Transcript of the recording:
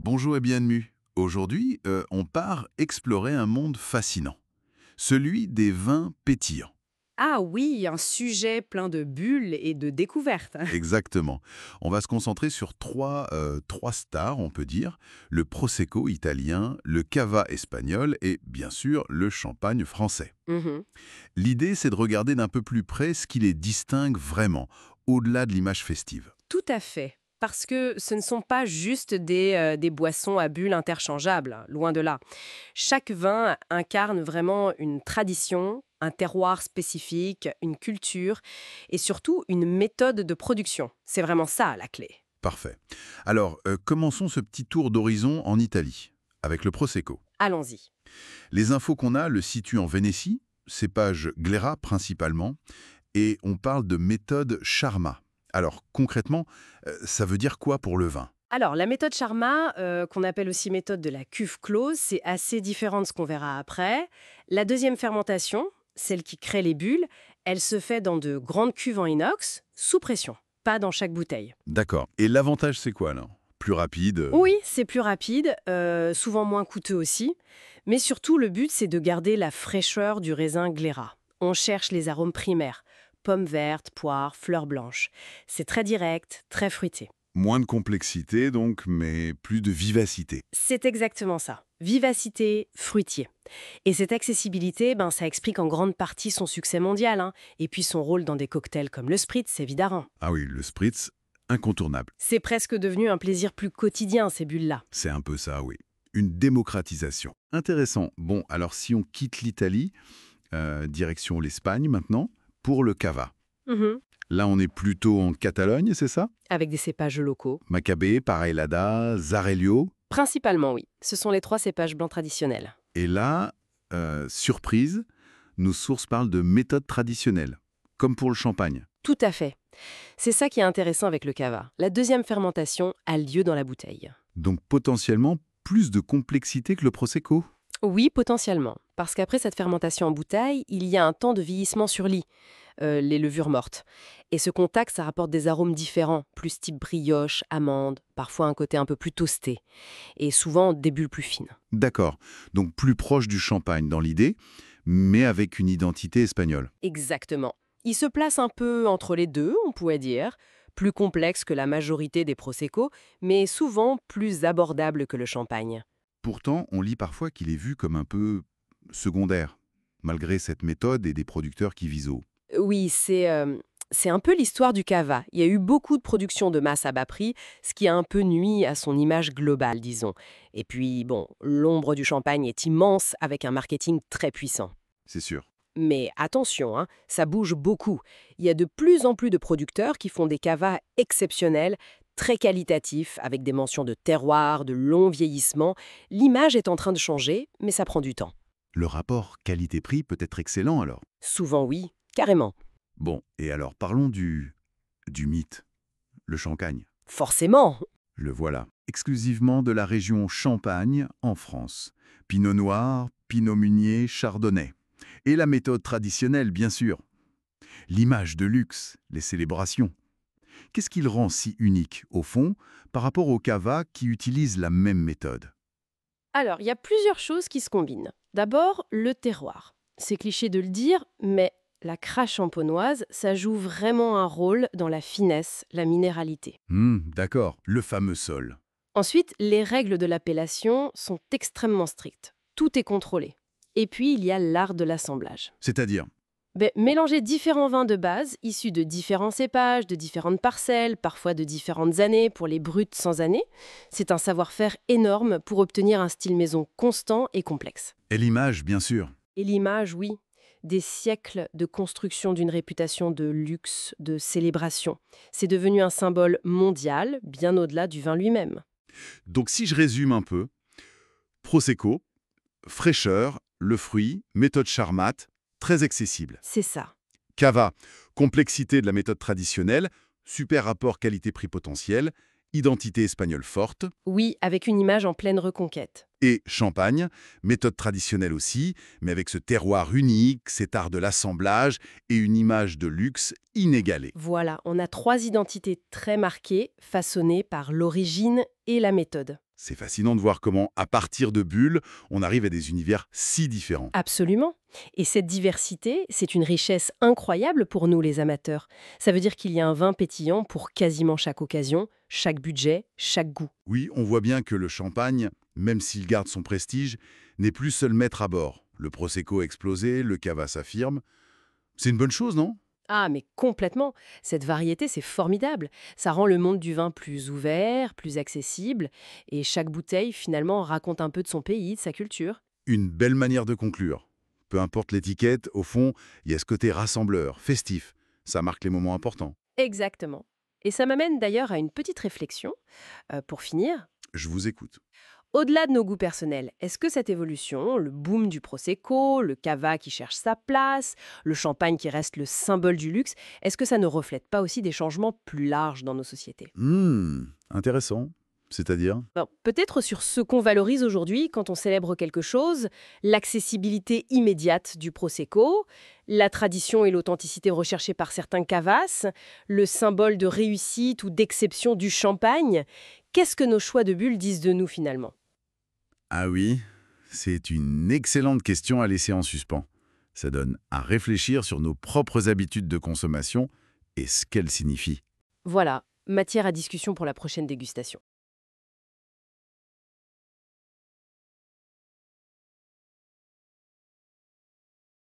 Bonjour et bienvenue. Aujourd'hui, on part explorer un monde fascinant, celui des vins pétillants. Ah oui, un sujet plein de bulles et de découvertes. Exactement. On va se concentrer sur trois stars, on peut dire, le Prosecco italien, le Cava espagnol et, bien sûr, le champagne français. Mhm. L'idée, c'est de regarder d'un peu plus près ce qui les distingue vraiment, au-delà de l'image festive. Tout à fait. Parce que ce ne sont pas juste des boissons à bulles interchangeables, hein, loin de là. Chaque vin incarne vraiment une tradition, un terroir spécifique, une culture et surtout une méthode de production. C'est vraiment ça la clé. Parfait. Alors, commençons ce petit tour d'horizon en Italie, avec le Prosecco. Allons-y. Les infos qu'on a le situent en Vénétie, cépage Glera principalement, et on parle de méthode Charma. Alors concrètement, ça veut dire quoi pour le vin? Alors, la méthode Charma, qu'on appelle aussi méthode de la cuve close, c'est assez différent de ce qu'on verra après. La deuxième fermentation, celle qui crée les bulles, elle se fait dans de grandes cuves en inox, sous pression, pas dans chaque bouteille. D'accord. Et l'avantage c'est quoi là? Plus rapide Oui, c'est plus rapide, souvent moins coûteux aussi, mais surtout le but c'est de garder la fraîcheur du raisin Glera. On cherche les arômes primaires, pommes vertes, poires, fleurs blanches. C'est très direct, très fruité. moins de complexité donc, mais plus de vivacité. C'est exactement ça. Vivacité, fruitier. Et cette accessibilité, ça explique en grande partie son succès mondial, hein, et puis son rôle dans des cocktails comme le spritz, évidemment. Ah oui, le spritz, incontournable. C'est presque devenu un plaisir plus quotidien, ces bulles-là. C'est un peu ça, oui. Une démocratisation. Intéressant. Bon, alors si on quitte l'Italie, direction l'Espagne maintenant, pour le cava. Mhm. Là, on est plutôt en Catalogne, c'est ça? Avec des cépages locaux. Macabé, Parellada, Zarello. Principalement, oui. Ce sont les trois cépages blancs traditionnels. Et là, surprise, nos sources parlent de méthode traditionnelle, comme pour le champagne. Tout à fait. C'est ça qui est intéressant avec le cava. La deuxième fermentation a lieu dans la bouteille. Donc potentiellement plus de complexité que le Prosecco. Oui, potentiellement. Parce qu'après cette fermentation en bouteille, il y a un temps de vieillissement sur lit, les levures mortes. Et ce contact, ça rapporte des arômes différents, plus type brioche, amande, parfois un côté un peu plus toasté. Et souvent des bulles plus fines. D'accord, donc plus proche du champagne dans l'idée, mais avec une identité espagnole. Exactement. Il se place un peu entre les deux, on pourrait dire. Plus complexe que la majorité des Prosecco, mais souvent plus abordable que le champagne. Pourtant, on lit parfois qu'il est vu comme un peu secondaire, malgré cette méthode et des producteurs qui visent haut. Oui, c'est un peu l'histoire du cava. Il y a eu beaucoup de production de masse à bas prix, ce qui a un peu nui à son image globale, disons. Et puis, bon, l'ombre du champagne est immense avec un marketing très puissant. C'est sûr. Mais attention, hein, ça bouge beaucoup. Il y a de plus en plus de producteurs qui font des cavas exceptionnels, très qualitatifs, avec des mentions de terroir, de long vieillissement. L'image est en train de changer, mais ça prend du temps. Le rapport qualité-prix peut être excellent alors. Souvent oui, carrément. Bon, et alors parlons du mythe, le champagne. Forcément. Le voilà. Exclusivement de la région Champagne, en France. Pinot noir, Pinot Meunier, Chardonnay. Et la méthode traditionnelle, bien sûr. L'image de luxe, les célébrations. Qu'est-ce qui le rend si unique, au fond, par rapport au cava qui utilise la même méthode? Alors, il y a plusieurs choses qui se combinent. D'abord, le terroir. C'est cliché de le dire, mais la crache champenoise, ça joue vraiment un rôle dans la finesse, la minéralité. D'accord, le fameux sol. Ensuite, les règles de l'appellation sont extrêmement strictes. Tout est contrôlé. Et puis, il y a l'art de l'assemblage. C'est-à-dire, Mélanger différents vins de base, issus de différents cépages, de différentes parcelles, parfois de différentes années pour les bruts sans années, c'est un savoir-faire énorme pour obtenir un style maison constant et complexe. et l'image, bien sûr. Et l'image, oui, des siècles de construction d'une réputation de luxe, de célébration. C'est devenu un symbole mondial, bien au-delà du vin lui-même. Donc si je résume un peu, Prosecco, fraîcheur, le fruit, méthode Charmat, très accessible. C'est ça. Cava, complexité de la méthode traditionnelle, super rapport qualité-prix potentiel, identité espagnole forte. Oui, avec une image en pleine reconquête. Et Champagne, méthode traditionnelle aussi, mais avec ce terroir unique, cet art de l'assemblage et une image de luxe inégalée. Voilà, on a trois identités très marquées, façonnées par l'origine et la méthode. C'est fascinant de voir comment, à partir de bulles, on arrive à des univers si différents. Absolument. Et cette diversité, c'est une richesse incroyable pour nous les amateurs. Ça veut dire qu'il y a un vin pétillant pour quasiment chaque occasion, chaque budget, chaque goût. Oui, on voit bien que le champagne, même s'il garde son prestige, n'est plus seul maître à bord. Le Prosecco a explosé, le Cava s'affirme. C'est une bonne chose, non? Ah, mais complètement. Cette variété, c'est formidable. Ça rend le monde du vin plus ouvert, plus accessible, et chaque bouteille, finalement, raconte un peu de son pays, de sa culture. Une belle manière de conclure. Peu importe l'étiquette, au fond, il y a ce côté rassembleur, festif. Ça marque les moments importants. Exactement. Et ça m'amène d'ailleurs à une petite réflexion, pour finir. Je vous écoute. Au-delà de nos goûts personnels, est-ce que cette évolution, le boom du Prosecco, le cava qui cherche sa place, le champagne qui reste le symbole du luxe, est-ce que ça ne reflète pas aussi des changements plus larges dans nos sociétés? Intéressant. C'est-à-dire? Alors, peut-être sur ce qu'on valorise aujourd'hui quand on célèbre quelque chose, l'accessibilité immédiate du Prosecco, la tradition et l'authenticité recherchées par certains cavas, le symbole de réussite ou d'exception du champagne. Qu'est-ce que nos choix de bulles disent de nous finalement? Ah oui, c'est une excellente question à laisser en suspens. Ça donne à réfléchir sur nos propres habitudes de consommation et ce qu'elles signifient. Voilà, matière à discussion pour la prochaine dégustation.